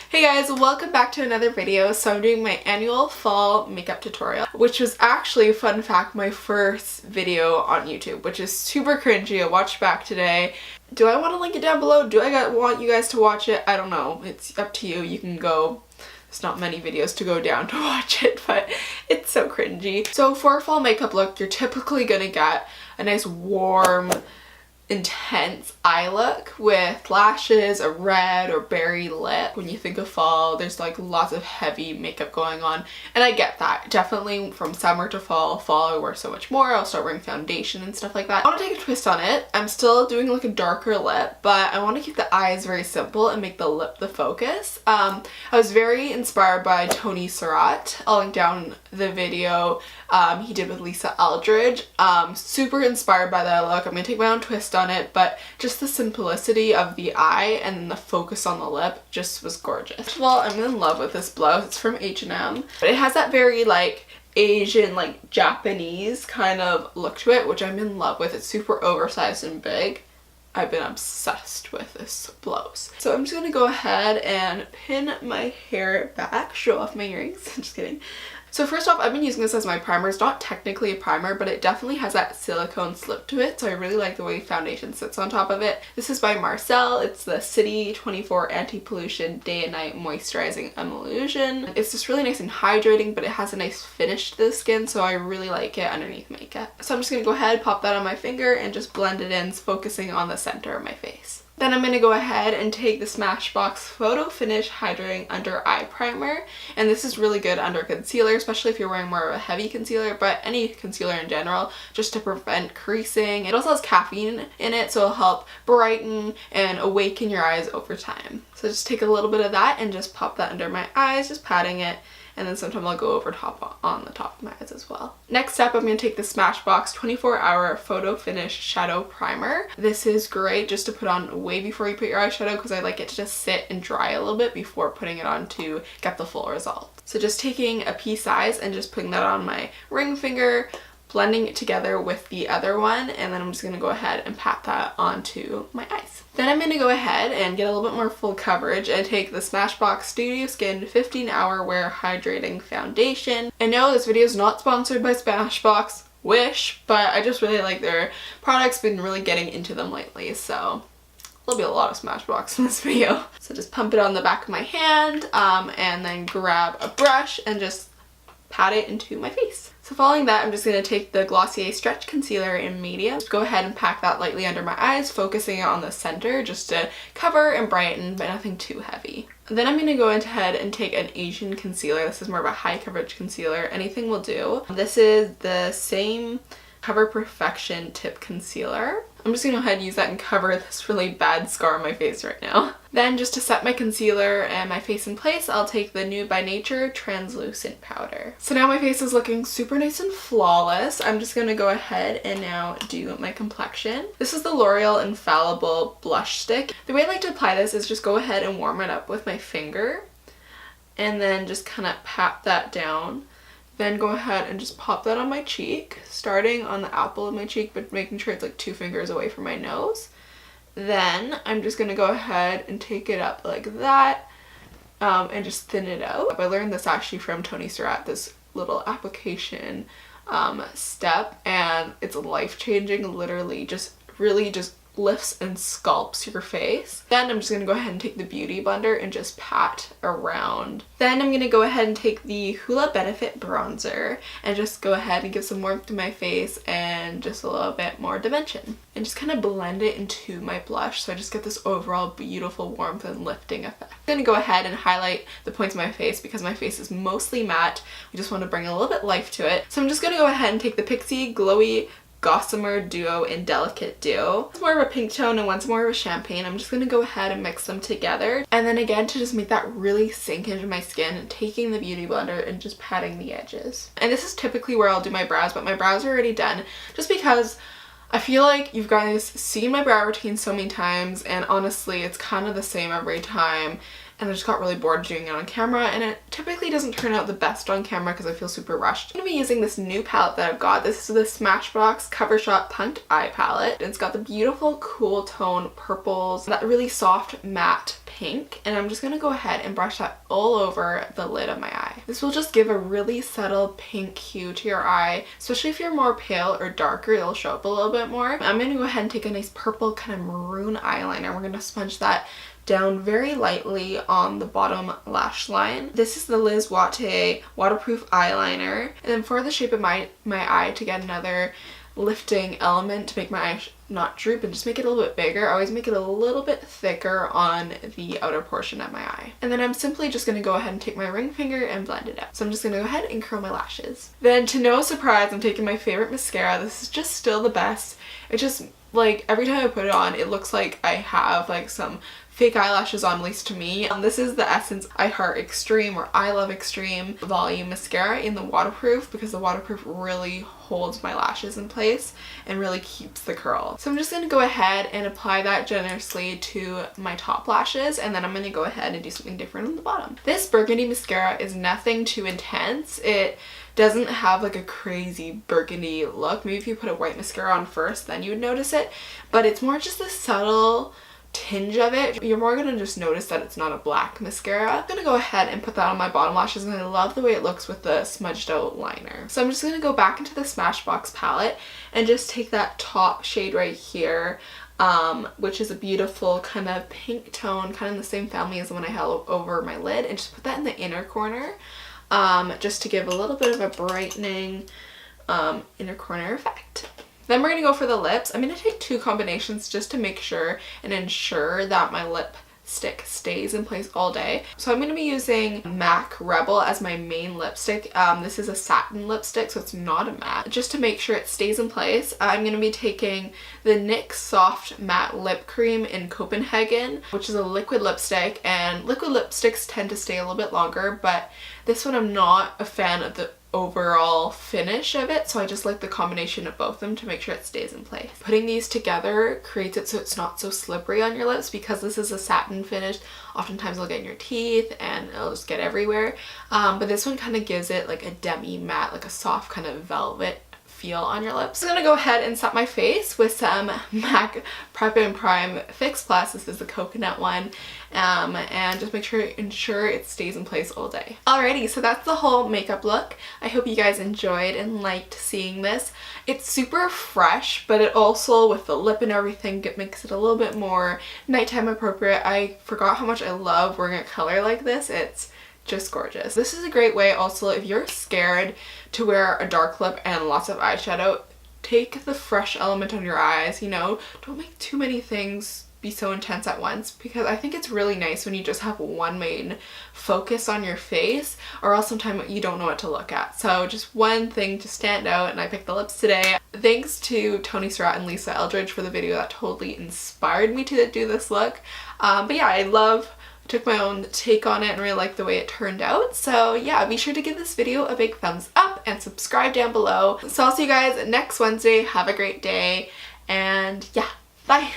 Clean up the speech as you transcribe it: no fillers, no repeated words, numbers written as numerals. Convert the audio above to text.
Hey guys, welcome back to another video. So I'm doing my annual fall makeup tutorial, which was actually, fun fact, my first video on YouTube, which is super cringy. I watched back today. Do I want to link it down below? Do I want you guys to watch it? I don't know. It's up to you. You can go. There's not many videos to go down to watch it, but it's so cringy. So for a fall makeup look, you're typically gonna get a nice warm, intense eye look with lashes, a red or berry lip. When you think of fall, there's like lots of heavy makeup going on, and I get that. Definitely from summer to fall I wear so much more. I'll start wearing foundation and stuff like that. I want to take a twist on it. I'm still doing like a darker lip, but I want to keep the eyes very simple and make the lip the focus. I was very inspired by Tony Surratt. I'll link down the video he did with Lisa Eldridge. Super inspired by that look. I'm gonna take my own twist on it, but just the simplicity of the eye and the focus on the lip just was gorgeous. First of all, I'm in love with this blouse. It's from H&M, but it has that very like Asian, like Japanese kind of look to it, which I'm in love with. It's super oversized and big. I've been obsessed with this blouse. So I'm just gonna go ahead and pin my hair back, show off my earrings. Just kidding. So first off, I've been using this as my primer. It's not technically a primer, but it definitely has that silicone slip to it, so I really like the way foundation sits on top of it. This is by Marcelle. It's the City 24 Anti-Pollution Day and Night Moisturizing Emulsion. It's just really nice and hydrating, but it has a nice finish to the skin, so I really like it underneath makeup. So I'm just going to go ahead, pop that on my finger, and just blend it in, focusing on the center of my face. Then I'm going to go ahead and take the Smashbox Photo Finish Hydrating Under Eye Primer, and this is really good under concealer, especially if you're wearing more of a heavy concealer, but any concealer in general, just to prevent creasing. It also has caffeine in it, so it'll help brighten and awaken your eyes over time. So just take a little bit of that and just pop that under my eyes, just patting it. And then sometimes I'll go over top on the top of my eyes as well. Next up, I'm going to take the Smashbox 24-Hour Photo Finish Shadow Primer. This is great just to put on way before you put your eyeshadow, because I like it to just sit and dry a little bit before putting it on to get the full result. So just taking a pea size and just putting that on my ring finger, blending it together with the other one, and then I'm just going to go ahead and pat that onto my eyes. Then I'm going to go ahead and get a little bit more full coverage and take the Smashbox Studio Skin 15-Hour Wear Hydrating Foundation. I know this video is not sponsored by Smashbox, wish, but I just really like their products, been really getting into them lately, so there'll be a lot of Smashbox in this video. So just pump it on the back of my hand, and then grab a brush and just pat it into my face. So following that, I'm just going to take the Glossier Stretch Concealer in medium. Just go ahead and pack that lightly under my eyes, focusing it on the center just to cover and brighten, but nothing too heavy. Then I'm going to go ahead and take an Asian concealer. This is more of a high coverage concealer. Anything will do. This is the Saem Cover Perfection Tip Concealer. I'm just going to go ahead and use that and cover this really bad scar on my face right now. Then just to set my concealer and my face in place, I'll take the Nude by Nature Translucent Powder. So now my face is looking super nice and flawless. I'm just going to go ahead and now do my complexion. This is the L'Oreal Infallible Blush Stick. The way I like to apply this is just go ahead and warm it up with my finger, and then just kind of pat that down. Then go ahead and just pop that on my cheek, starting on the apple of my cheek, but making sure it's like 2 fingers away from my nose. Then I'm just going to go ahead and take it up like that, and just thin it out. I learned this actually from Tony Surratt, this little application step, and it's life-changing. Literally just really just lifts and sculpts your face. Then I'm just going to go ahead and take the Beauty Blender and just pat around. Then I'm going to go ahead and take the Hoola Benefit Bronzer and just go ahead and give some warmth to my face and just a little bit more dimension. And just kind of blend it into my blush, so I just get this overall beautiful warmth and lifting effect. I'm going to go ahead and highlight the points of my face because my face is mostly matte. We just want to bring a little bit life to it. So I'm just going to go ahead and take the Pixi Glowy Gossamer Duo in Delicate Dew. It's more of a pink tone and one's more of a champagne. I'm just going to go ahead and mix them together. And then again, to just make that really sink into my skin, taking the Beauty Blender and just patting the edges. And this is typically where I'll do my brows, but my brows are already done just because I feel like you guys seen my brow routine so many times, and honestly it's kind of the same every time. and I just got really bored doing it on camera, and it typically doesn't turn out the best on camera because I feel super rushed. I'm going to be using this new palette that I've got. This is the Smashbox Cover Shot Punked Eye Palette. It's got the beautiful cool tone purples, that really soft matte pink, and I'm just going to go ahead and brush that all over the lid of my eye. This will just give a really subtle pink hue to your eye, especially if you're more pale or darker, it'll show up a little bit more. I'm going to go ahead and take a nice purple kind of maroon eyeliner. We're going to smudge that down very lightly on the bottom lash line. This is the Lise waterproof eyeliner, and then for the shape of my eye, to get another lifting element to make my eye not droop and just make it a little bit bigger, I always make it a little bit thicker on the outer portion of my eye. And then I'm simply just going to go ahead and take my ring finger and blend it out. So I'm just going to go ahead and curl my lashes. Then, to no surprise, I'm taking my favorite mascara. This is just still the best. It just, like, every time I put it on, it looks like I have like some fake eyelashes on, at least to me. This is the Essence I Heart Extreme, or I Love Extreme Volume Mascara in the waterproof, because the waterproof really holds my lashes in place and really keeps the curl. So I'm just going to go ahead and apply that generously to my top lashes, and then I'm going to go ahead and do something different on the bottom. This Burgundy mascara is nothing too intense. It doesn't have like a crazy burgundy look. Maybe if you put a white mascara on first, then you would notice it, but it's more just a subtle tinge of it. You're more gonna just notice that it's not a black mascara. I'm gonna go ahead and put that on my bottom lashes, and I love the way it looks with the smudged out liner. So I'm just gonna go back into the Smashbox palette and just take that top shade right here, which is a beautiful kind of pink tone, kind of in the same family as the one I held over my lid, and just put that in the inner corner, just to give a little bit of a brightening inner corner effect. Then we're going to go for the lips. I'm going to take two combinations just to make sure and ensure that my lipstick stays in place all day. So I'm going to be using MAC Rebel as my main lipstick. This is a satin lipstick, so it's not a matte. Just to make sure it stays in place, I'm going to be taking the NYX Soft Matte Lip Cream in Copenhagen, which is a liquid lipstick, and liquid lipsticks tend to stay a little bit longer, but this one I'm not a fan of the overall finish of it, so I just like the combination of both of them to make sure it stays in place. Putting these together creates it so it's not so slippery on your lips, because this is a satin finish. Oftentimes it'll get in your teeth and it'll just get everywhere, but this one kind of gives it like a demi matte, like a soft kind of velvet feel on your lips. I'm gonna go ahead and set my face with some MAC Prep and Prime Fix Plus. This is the coconut one, and just ensure it stays in place all day. Alrighty, so that's the whole makeup look. I hope you guys enjoyed and liked seeing this. It's super fresh, but it also, with the lip and everything, it makes it a little bit more nighttime appropriate. I forgot how much I love wearing a color like this. It's just gorgeous. This is a great way also if you're scared to wear a dark lip and lots of eyeshadow. Take the fresh element on your eyes, you know, don't make too many things be so intense at once, because I think it's really nice when you just have one main focus on your face, or else sometimes you don't know what to look at. So just one thing to stand out, and I picked the lips today. Thanks to Tony Surratt and Lisa Eldridge for the video that totally inspired me to do this look. But yeah, took my own take on it and really liked the way it turned out. So yeah, be sure to give this video a big thumbs up and subscribe down below. So I'll see you guys next Wednesday. Have a great day, and yeah, bye.